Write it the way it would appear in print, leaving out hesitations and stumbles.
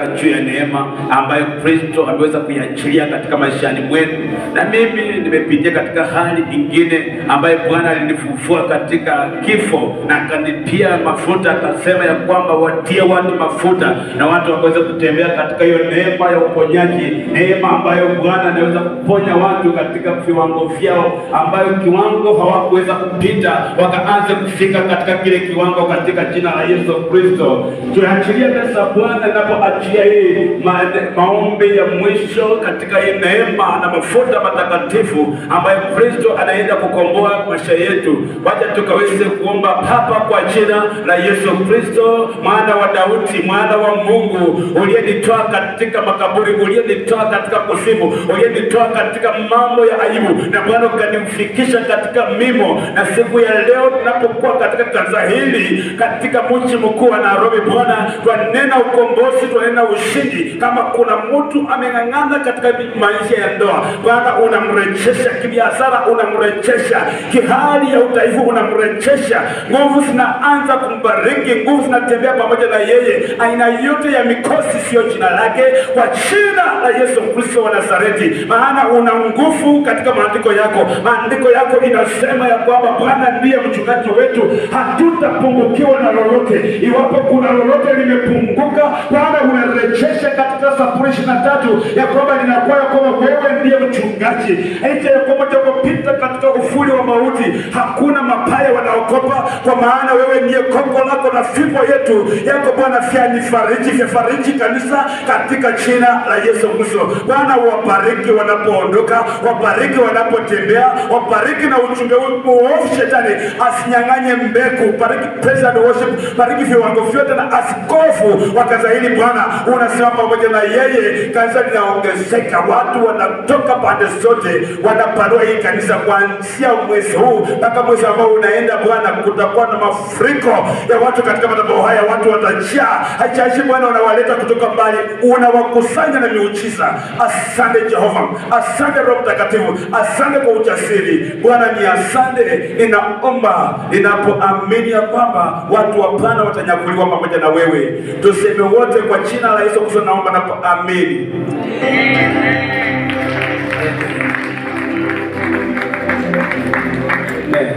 juu ya neema ambayo Kristo ameweza kuiachilia katika maishani mwetu. Na mimi nimepitia katika hali nyingine ambayo Bwana alinifufua katika kifo na akanitia mafuta, akasema ya kwamba watie watu mafuta na watu wakaweza kutembea katika hiyo neema ya uponyaji, neema ambayo Bwana anaweza kuponya watu katika viwango vyao ambayo kiwango hawakuweza kupita, wakaanza kufika katika kile kiwango katika jina la Yesu Kristo. Tunaachilia pesa Bwana anapoachilia hii maombi ya mwisho katika hii neema na mafuta matakatifu ambayo Kristo anaenda kukomboa maisha yetu. Wacha tukaweze kuomba Baba kwa jina la Yesu Kristo, mwana wa Daudi, mwana wa Mungu, uliyenitoa katika makaburi, uliyenitoa katika kuzimu, uliyenitoa katika mambo ya aibu, na Bwana ukanifikisha katika mimo. Na siku ya leo tunapokuwa katika kanisa hili katika mji mkuu wa Nairobi, Bwana twanena ukombozi, twanena ushindi. Kama kuna mtu ameng'ang'ana katika maisha ya ndoa, Bwana unamrejesha kibiashara, unamrejesha kihali ya udhaifu, unamrejesha. Nguvu zinaanza kumbariki, nguvu zinatembea pamoja na yeye. Aina yote ya mikosi sio jina lake, kwa jina la Yesu Kristo wa Nazareti. Maana una nguvu katika maandiko yako. Maandiko yako inasema ya kwamba Bwana ndiye mchungaji wetu, hatutapungukiwa na lolote. Iwapo kuna lolote limepunguka, Bwana unarejesha katika Zaburi 23 ya kwamba linakuwa ya kwamba wewe ndiye mchungaji. Aita ya kwamba tunapopita katika ufuli wa mauti, hakuna mabaya wanaokopa, kwa maana wewe ndiye kongo lako na fimbo yetu yako. Bwana fariji kanisa katika jina la Yesu Kristo. Bwana wabariki wanapoondoka, wabariki wanapotembea, wabariki na ujumbe huu shetani asinyang'anye mbegu. Bariki praise and worship, bariki viwango vyote na askofu wa kanisa hili. Bwana unasema pamoja na yeye kanisa linaongezeka, watu wanatoka pande zote wanapanua hii kanisa. Kuanzia mwezi huu mpaka mwezi ambao unaenda, Bwana kutakuwa na mafuriko ya watu katika madhabahu haya. Watu watajaa, haijashi Bwana unawaleta kutoka mbali, unawakusanya na miujiza. Asante Jehova, asante Roho Mtakatifu, asante kwa ujasiri Bwana. Ni asante, ninaomba ninapoamini ya kwamba watu wa Bwana watanyakuliwa pamoja na wewe. Tuseme wote kwa jina la Yesu Kristo, naomba na kuamini.